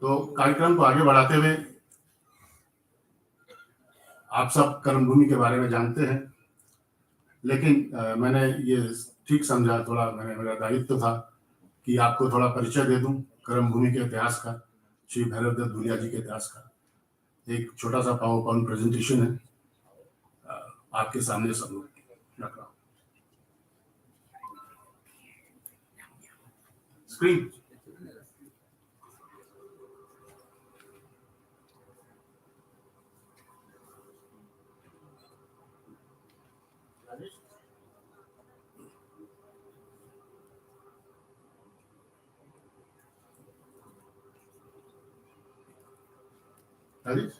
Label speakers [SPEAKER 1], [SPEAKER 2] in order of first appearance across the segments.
[SPEAKER 1] तो कार्यक्रम को आगे बढ़ाते हुए आप सब कर्मभूमि के बारे में जानते हैं, लेकिन मैंने ये ठीक समझा, थोड़ा मेरा दायित्व था कि आपको थोड़ा परिचय दे दूं कर्मभूमि के इतिहास का, श्री भैरव दत्त धुलिया जी के इतिहास का। एक छोटा सा पावर पॉइंट प्रेजेंटेशन है, आपके सामने सब लोग रख रहा हूं स्क्रीन। राजेश,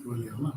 [SPEAKER 1] बोलिए ना।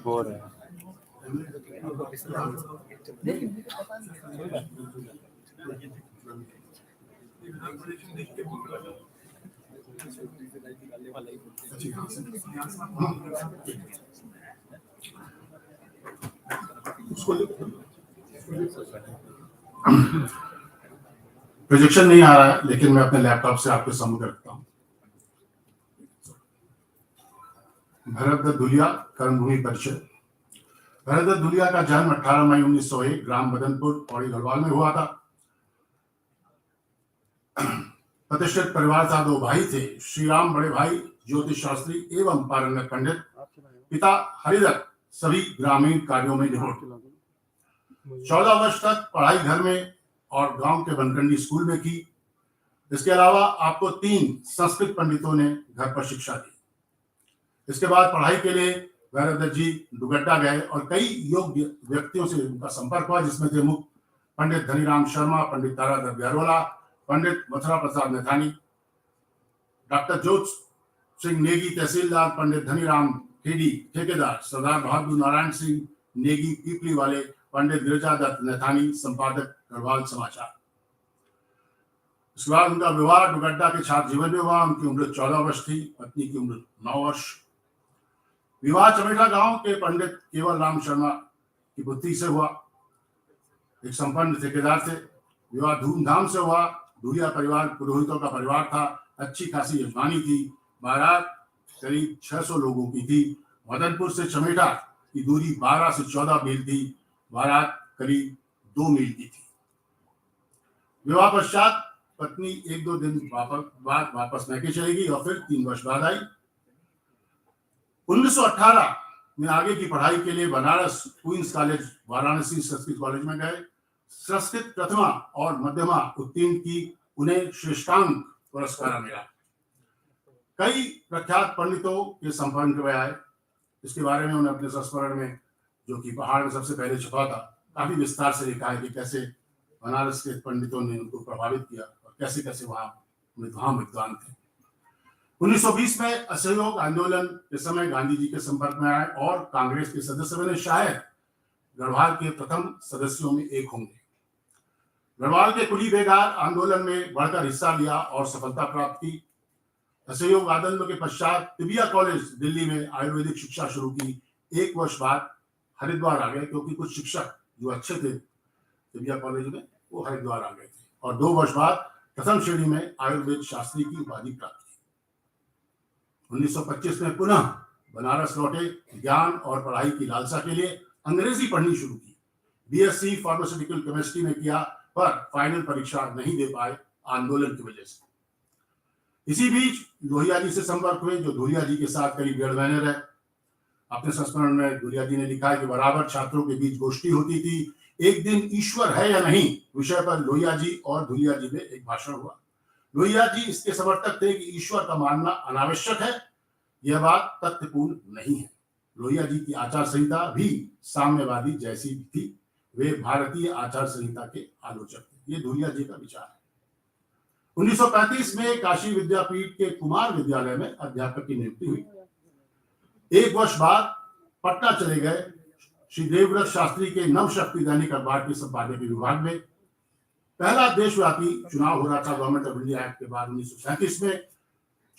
[SPEAKER 2] हो रहा है।
[SPEAKER 1] प्रोजेक्शन नहीं आ रहा है, लेकिन मैं अपने लैपटॉप से आपके सामने रखता हूँ। भैरव दत्त धुलिया कर्मभूमि परिचय। भैरव दत्त धुलिया का जन्म 18 मई 1901 ग्राम बदनपुर पौड़ी गढ़वाल में हुआ था। प्रतिष्ठित परिवार था। दो भाई थे, श्री राम बड़े भाई ज्योतिष शास्त्री एवं पारंगत पंडित, पिता हरिदत्त सभी ग्रामीण कार्यों में निपुण। 14 वर्ष तक पढ़ाई घर में और गांव के बनकंडी स्कूल में की। इसके अलावा आपको 3 संस्कृत पंडितों ने घर पर शिक्षा दी। इसके बाद पढ़ाई के लिए भैरव दत्त जी दुगड्डा गए और कई योग्य व्यक्तियों से उनका संपर्क हुआ, जिसमें थे मुख्य पंडित धनीराम शर्मा, पंडित ताराधर गहरोला, पंडित मथुरा प्रसाद नैथानी, डॉक्टर जोत सिंह नेगी तहसीलदार, पंडित धनीराम खेड़ी ठेकेदार, सरदार बहादुर नारायण सिंह नेगी पीपली वाले, पंडित गिरिजादत्त नैथानी संपादक गढ़वाल समाचार। इसके बाद उनका विवाह डुगड्डा के छात्र जीवन में हुआ। उनकी उम्र 14 वर्ष थी, पत्नी की उम्र 9 वर्ष। विवाह चमेटा गांव के पंडित केवल राम शर्मा की पुत्री से हुआ, एक संपन्न ठेकेदार थे। विवाह धूमधाम से हुआ। धुलिया परिवार पुरोहितों का परिवार था, अच्छी खासी यजमानी थी। बारात करीब 600 लोगों की थी। मदनपुर से चमेटा की दूरी 12 से 14 मील थी। बारात करीब 2 मील की थी। विवाह पश्चात पत्नी 1-2 दिन बाद वापस मैके चली गई और फिर 3 वर्ष बाद आई। 1918 में आगे की पढ़ाई के लिए Banaras Queens College Varanasi Sanskrit College में गए। संस्कृत प्रथमा और मध्यमा उत्तीर्ण की। उन्हें श्रेष्ठांक पुरस्कार मिला। कई प्रख्यात पंडितों के संपर्क में आए। इसके बारे में उन्हें अपने संस्मरण में, जो कि पहाड़ में सबसे पहले छपा था, काफी विस्तार से लिखा है कि कैसे बनारस के पंडितों ने उनको प्रभावित किया और कैसे कैसे वहां विद्वान थे। 1920 में असहयोग आंदोलन के समय गांधी जी के संपर्क में आए और कांग्रेस के सदस्य बने। शायद गढ़वाल के प्रथम सदस्यों में एक होंगे। गढ़वाल के कुली बेगार आंदोलन में बढ़कर हिस्सा लिया और सफलता प्राप्त की। असहयोग आंदोलन के पश्चात तिबिया कॉलेज दिल्ली में आयुर्वेदिक शिक्षा शुरू की। 1 वर्ष बाद हरिद्वार आ गए, क्योंकि कुछ शिक्षक जो अच्छे थे तिबिया कॉलेज में, वो हरिद्वार आ गए थे। और 2 वर्ष बाद प्रथम श्रेणी में आयुर्वेद शास्त्री की उपाधि प्राप्त की। 1925 में पुनः बनारस लौटे। ज्ञान और पढ़ाई की लालसा के लिए अंग्रेजी पढ़नी शुरू की। बीएससी फार्मास्यूटिकल केमिस्ट्री में किया, पर फाइनल परीक्षा नहीं दे पाए आंदोलन की वजह से। इसी बीच लोहिया जी से संपर्क हुए, जो धुलिया जी के साथ करीब 1.5 महीने रहे। अपने संस्मरण में धुलिया जी ने लिखा है कि बराबर छात्रों के बीच गोष्ठी होती थी। एक दिन ईश्वर है या नहीं विषय पर लोहिया जी और धुलिया जी में एक भाषण हुआ। लोहिया जी इसके समर्थक थे कि ईश्वर का मानना अनावश्यक है, यह बात तथ्यपूर्ण नहीं है। लोहिया जी की आचार संहिता भी साम्यवादी जैसी थी। वे भारतीय आचार संहिता के आलोचक थे। ये धुलिया जी का विचार है। 1935 में काशी विद्यापीठ के कुमार विद्यालय में अध्यापक की नियुक्ति हुई। 1 वर्ष बाद पटना चले गए। श्री देवव्रत शास्त्री के नवशक्ति दैनिक अखबार के संपादकीय विभाग में। पहला देशव्यापी चुनाव हो रहा था गवर्नमेंट ऑफ इंडिया एक्ट के बाद 1937 में।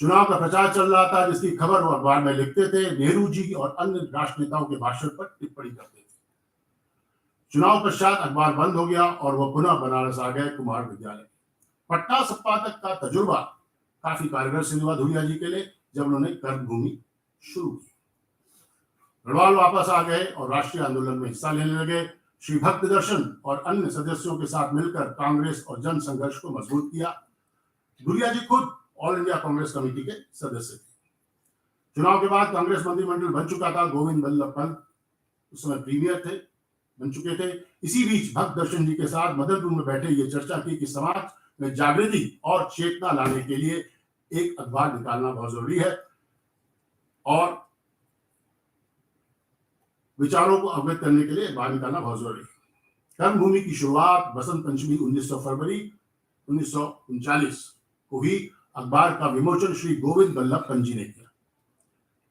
[SPEAKER 1] चुनाव का प्रचार चल रहा था, जिसकी खबर वो अखबार में लिखते थे। नेहरू जी और अन्य राष्ट्र नेताओं के भाषण पर टिप्पणी करते थे। चुनाव पश्चात अखबार बंद हो गया और वह पुनः बनारस आ गए कुमार विद्यालय। पटना संपादक का तजुर्बा काफी कारगर सिद्ध हुआ धुलिया जी के लिए, जब उन्होंने कर्मभूमि शुरू की। गढ़वाल वापस आ गए और राष्ट्रीय आंदोलन में हिस्सा लेने लगे। श्री भक्त दर्शन और अन्य सदस्यों के साथ मिलकर कांग्रेस और जन संघर्ष को मजबूत किया। धुलिया जी खुद ऑल इंडिया कांग्रेस कमेटी के सदस्य थे। चुनाव के बाद कांग्रेस मंत्रिमंडल बन चुका था। गोविंद बल्लभ पंत उस समय प्रीमियर थे, बन चुके थे। इसी बीच भक्त दर्शन जी के साथ मदनपुर में बैठे ये चर्चा की कि समाज में जागृति और चेतना लाने के लिए एक अखबार निकालना बहुत जरूरी है और विचारों को अवगत करने के लिए अखबार निकालना बहुत जरूरी है। कर्मभूमि की शुरुआत बसंत पंचमी 19 फरवरी 1939 को ही अखबार का विमोचन श्री गोविंद बल्लभ पंत जी ने किया।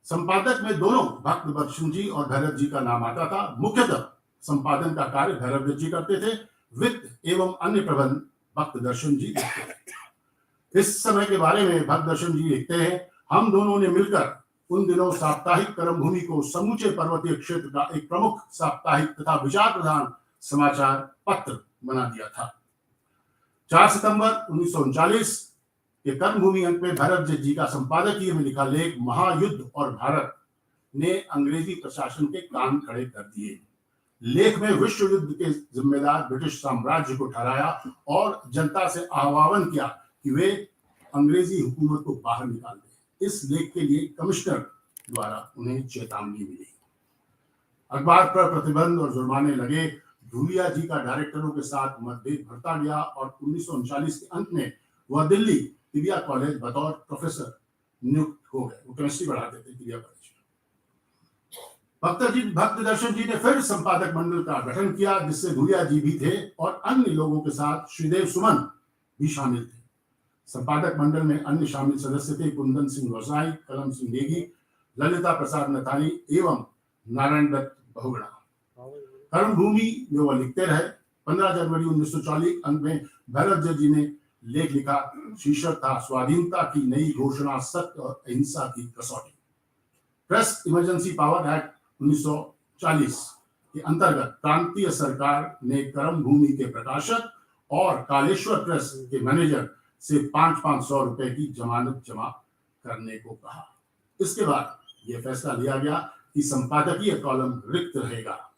[SPEAKER 1] संपादक में दोनों भक्त दर्शन जी और भैरव जी का नाम आता था। मुख्यतः संपादन का कार्य भैरव जी करते थे। वित्त एवं अन्य प्रबंध भक्त दर्शन जी देखते थे। इस समय के बारे में भक्त दर्शन जी लिखते हैं, हम दोनों ने मिलकर उन दिनों साप्ताहिक कर्मभूमि को समूचे पर्वतीय क्षेत्र का एक प्रमुख साप्ताहिक तथा विचार प्रधान समाचार पत्र बना दिया था। 4 सितंबर 1939 के कर्मभूमि अंक में भैरव जी का संपादकीय में लिखा लेख महायुद्ध और भारत ने अंग्रेजी प्रशासन के कान खड़े कर दिए। लेख में विश्व युद्ध के जिम्मेदार ब्रिटिश साम्राज्य को ठहराया और जनता से आह्वान किया कि वे अंग्रेजी हुकूमत को बाहर निकाल दें। इस लेख के लिए कमिश्नर द्वारा उन्हें चेतावनी मिली। अखबार पर प्रतिबंध और जुर्माने लगे। धुलिया जी का डायरेक्टरों के साथ मतभेद बढ़ता गया और 1939 के अंत में वह दिल्ली तिबिया कॉलेज बतौर प्रोफेसर नियुक्त हो गए। वो केमिस्ट्री पढ़ाते थे तिबिया कॉलेज। भक्त दर्शन जी ने फिर संपादक मंडल का गठन किया, जिससे धुलिया जी भी थे और अन्य लोगों के साथ श्रीदेव सुमन भी शामिल थे। संपादक मंडल में अन्य शामिल सदस्य थे कुंदन सिंह गोसाई, कलम सिंह नेगी, ललिता प्रसाद नथानी एवं नारायण दत्त बहुगुणा। कर्मभूमि में वह लिखते रहे। 15 जनवरी 1940 अंक में भैरव जी ने लेख लिखा, शीर्षक था स्वाधीनता की नई घोषणा, सत्य और अहिंसा की कसौटी। प्रेस इमरजेंसी पावर एक्ट 1940 के अंतर्गत प्रांतीय सरकार ने कर्मभूमि के प्रकाशक और कालेश्वर प्रेस के मैनेजर से 500 रुपए की जमानत जमा करने को कहा। इसके बाद यह फैसला लिया गया कि संपादकीय कॉलम रिक्त रहेगा।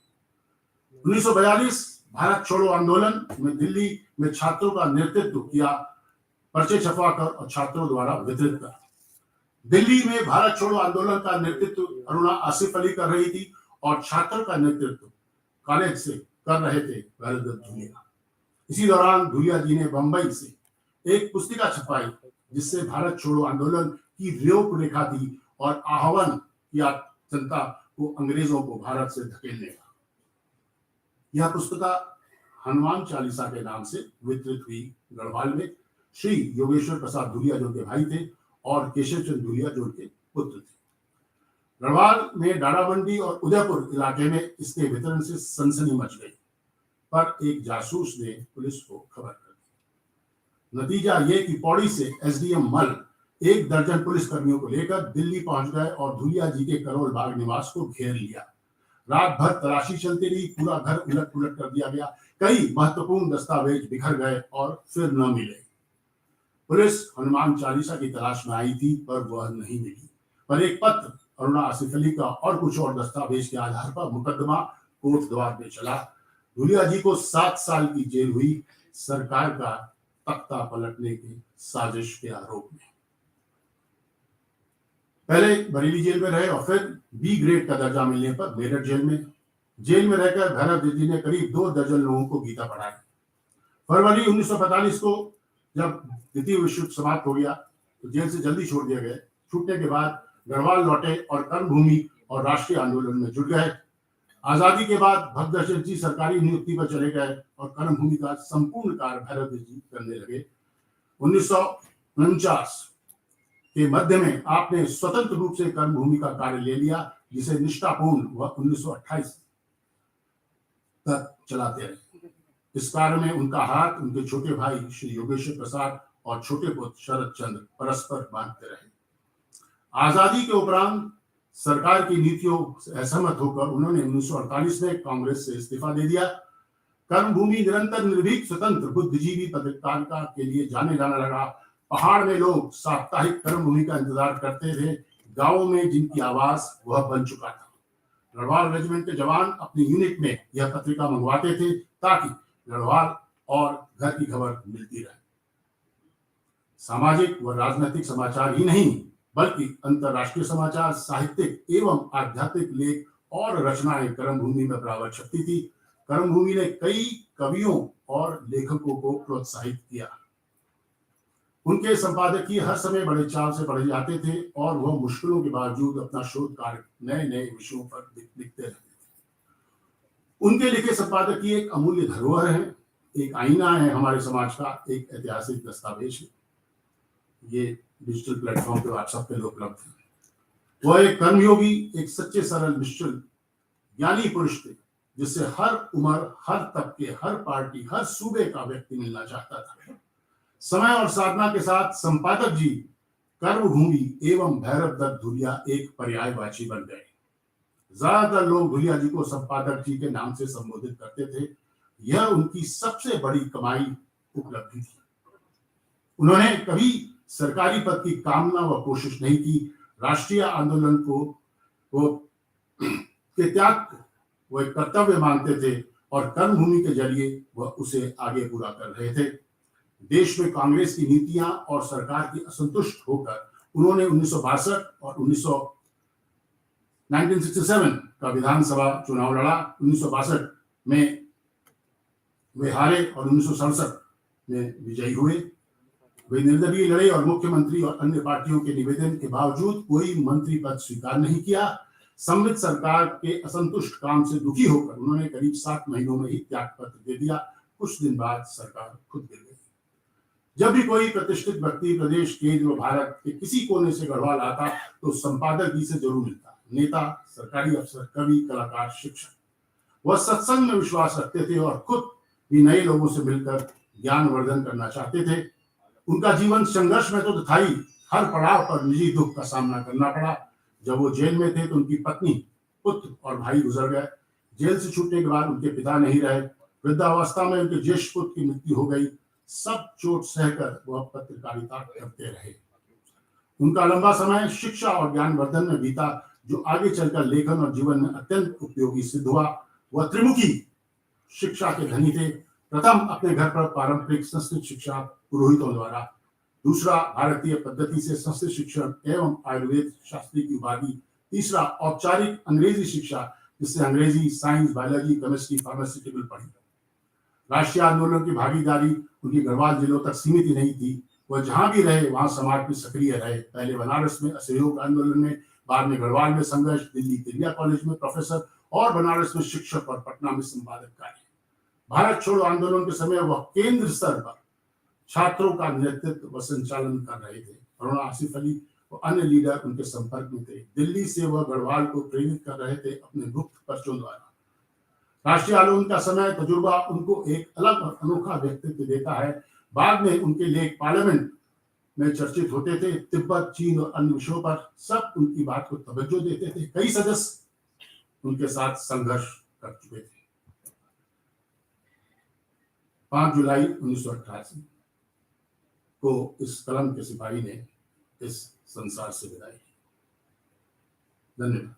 [SPEAKER 1] 1942 भारत छोड़ो आंदोलन में दिल्ली में छात्रों का नेतृत्व किया, पर्चे छपवाकर और छात्रों द्वारा वितरित कर। दिल्ली में भारत छोड़ो आंदोलन का नेतृत्व अरुणा आसिफ अली कर रही थी और छात्रों का नेतृत्व कॉलेज से कर रहे थे भैरव दत्त धुलिया। इसी दौरान धुलिया जी ने बंबई से एक पुस्तिका छपाई जिससे भारत छोड़ो आंदोलन की रूपरेखा थी और आह्वान किया जनता को अंग्रेजों को भारत से धकेलने का। यह पुस्तिका हनुमान चालीसा के नाम से वितरित हुई। गढ़वाल में श्री योगेश्वर प्रसाद धुलिया जो के भाई थे और केशव चंद्र धुलिया जो के पुत्र थे। गढ़वाल में डाडामंडी और उदयपुर इलाके में इसके वितरण से सनसनी मच गई, पर एक जासूस ने पुलिस को खबर कर दी। नतीजा ये कि पौड़ी से एसडीएम मल 1 दर्जन पुलिस कर्मियों को लेकर दिल्ली पहुंच गए और धुलिया जी के करोल बाग निवास को घेर लिया। रात भर तलाशी चलती रही, पूरा घर उलट पुलट कर दिया गया, कई महत्वपूर्ण दस्तावेज बिखर गए और फिर न मिले। पुलिस हनुमान चालीसा की तलाश में आई थी पर वह नहीं मिली, पर एक पत्र अरुणा आसिफ अली का और कुछ और दस्तावेज के आधार पर मुकदमा कोर्ट द्वार में चला। धुलिया जी को 7 साल की जेल हुई, सरकार का तख्ता पलटने की साजिश के आरोप में। पहले बरेली जेल में रहे और फिर बी ग्रेड का दर्जा मिलने पर मेरठ जेल में रहकर भैरव दत्त ने करीब 2 दर्जन लोगों को गीता पढ़ाई। फरवरी 1945 को जब द्वितीय विश्व युद्ध समाप्त हो गया तो जेल से जल्दी छोड़ दिए गए। छूटने के बाद गढ़वाल लौटे और कर्मभूमि और राष्ट्रीय आंदोलन में जुट गए। आजादी के बाद भक्तदर्शन जी सरकारी नियुक्ति पर चले गए और कर्मभूमि का संपूर्ण कार्य भैरव दत्त जी करने लगे। 1949 के मध्य में आपने स्वतंत्र रूप से कर्मभूमि का कार्य ले लिया, जिसे निष्ठापूर्ण वह 1928 तक चलाते रहे। इस कार्य में उनका हाथ उनके छोटे भाई श्री योगेश्वर प्रसाद और छोटे पुत्र शरद चंद्र परस्पर बांधते रहे। आजादी के उपरांत सरकार की नीतियों से असहमत होकर उन्होंने 1948 में कांग्रेस से इस्तीफा दे दिया। कर्मभूमि निरंतर निर्भीक स्वतंत्र बुद्धिजीवी पत्रकारिता के लिए जाने जाना लगा। पहाड़ में लोग साप्ताहिक कर्मभूमि का इंतजार करते थे। गांवों में जिनकी आवाज वह बन चुका था। गढ़वाल रेजिमेंट के जवान अपनी यूनिट में यह पत्रिका मंगवाते थे ताकि गढ़वाल और घर की खबर मिलती रहे। सामाजिक व राजनीतिक समाचार ही नहीं बल्कि अंतर्राष्ट्रीय समाचार, साहित्यिक एवं आध्यात्मिक लेख और रचनाएं कर्मभूमि में बराबर छपती थी। कर्मभूमि ने कई कवियों और लेखकों को प्रोत्साहित किया। उनके संपादकीय हर समय बड़े चाव से पढ़े जाते थे और वह मुश्किलों के बावजूद अपना शोध कार्य नए नए विषयों पर लिखते रहते थे। उनके लिखे संपादकीय एक अमूल्य धरोहर है, एक आईना है हमारे समाज का, एक ऐतिहासिक दस्तावेज है। ये डिजिटल प्लेटफॉर्म पे व्हाट्सएप पे उपलब्ध है। वह एक कर्मयोगी, एक सच्चे सरल निश्चल ज्ञानी पुरुष थे जिससे हर उम्र, हर तबके, हर पार्टी, हर सूबे का व्यक्ति मिलना चाहता था। समय और साधना के साथ संपादक जी कर्मभूमि एवं भैरव दत्त धुलिया एक पर्यायवाची बन गए। ज्यादातर लोग धुलिया जी को संपादक जी के नाम से संबोधित करते थे। यह उनकी सबसे बड़ी कमाई उपलब्धि थी। उन्होंने कभी सरकारी पद की कामना व कोशिश नहीं की। राष्ट्रीय आंदोलन को वो के त्याग वो एक कर्तव्य मानते थे और कर्मभूमि के जरिए वह उसे आगे पूरा कर रहे थे। देश में कांग्रेस की नीतियां और सरकार की असंतुष्ट होकर उन्होंने 1962 और 1967 का विधानसभा चुनाव लड़ा। 1962 में वे हारे और 1967 में विजयी हुए। वे निर्दलीय लड़े और मुख्यमंत्री और अन्य पार्टियों के निवेदन के बावजूद कोई मंत्री पद स्वीकार नहीं किया। सम्मिलित सरकार के असंतुष्ट काम से दुखी होकर उन्होंने करीब 7 महीनों में ही त्याग पत्र दे दिया। कुछ दिन बाद सरकार खुद गिर गई। जब भी कोई प्रतिष्ठित व्यक्ति प्रदेश, केंद्र व भारत के किसी कोने से गढ़वाल आता तो संपादक जी से जरूर मिलता। नेता, सरकारी अफसर, कवि, कलाकार, शिक्षक, वह सत्संग में विश्वास रखते थे और खुद भी नए लोगों से मिलकर ज्ञान वर्धन करना चाहते थे। उनका जीवन संघर्ष में तो था ही, हर पड़ाव पर निजी दुख का सामना करना पड़ा। जब वो जेल में थे तो उनकी पत्नी, पुत्र और भाई गुजर गए। जेल से छूटने के बाद उनके पिता नहीं रहे। वृद्धावस्था में उनके ज्येष्ठ पुत्र की मृत्यु हो गई। सब चोट सहकर वह पत्रकारिता करते रहे। उनका लंबा समय शिक्षा और ज्ञान वर्धन में बीता, जो आगे चलकर लेखन और जीवन में अत्यंत उपयोगी सिद्ध हुआ। वह त्रिमुखी शिक्षा के धनी थे। प्रथम अपने घर पर पारंपरिक संस्कृत शिक्षा पुरोहितों द्वारा, दूसरा भारतीय पद्धति से संस्कृत शिक्षण एवं आयुर्वेद शास्त्री की उपाधि, तीसरा औपचारिक अंग्रेजी शिक्षा जिससे अंग्रेजी, साइंस, बायोलॉजी, केमिस्ट्री, फार्मास्यूटिकल पढ़ी। राष्ट्रीय आंदोलन की भागीदारी उनकी गढ़वाल जिलों तक सीमित ही नहीं थी। वह जहां भी रहे वहां समाज में सक्रिय रहे। पहले बनारस में असहयोग आंदोलन में, बाद में गढ़वाल में संघर्ष, दिल्ली तिरिया कॉलेज में प्रोफेसर और बनारस में शिक्षक और पटना में संपादक कार्य। भारत छोड़ो आंदोलन के समय वह केंद्र स्तर पर छात्रों का नेतृत्व व संचालन कर रहे थे। अरुणा आसिफ अली और अन्य लीडर उनके संपर्क में थे। दिल्ली से वह गढ़वाल को प्रेरित कर रहे थे अपने गुप्त पर्चों द्वारा। राष्ट्रीय आंदोलन का समय तजुर्बा उनको एक अलग और अनोखा व्यक्तित्व देता है। बाद में उनके लेख पार्लियामेंट में चर्चित होते थे। तिब्बत, चीन और अन्य विषयों पर सब उनकी बात को तवज्जो देते थे। कई सदस्य उनके साथ संघर्ष कर चुके थे। 5 जुलाई 1988 को इस कलम के सिपाही ने इस संसार से विदाई की। धन्यवाद।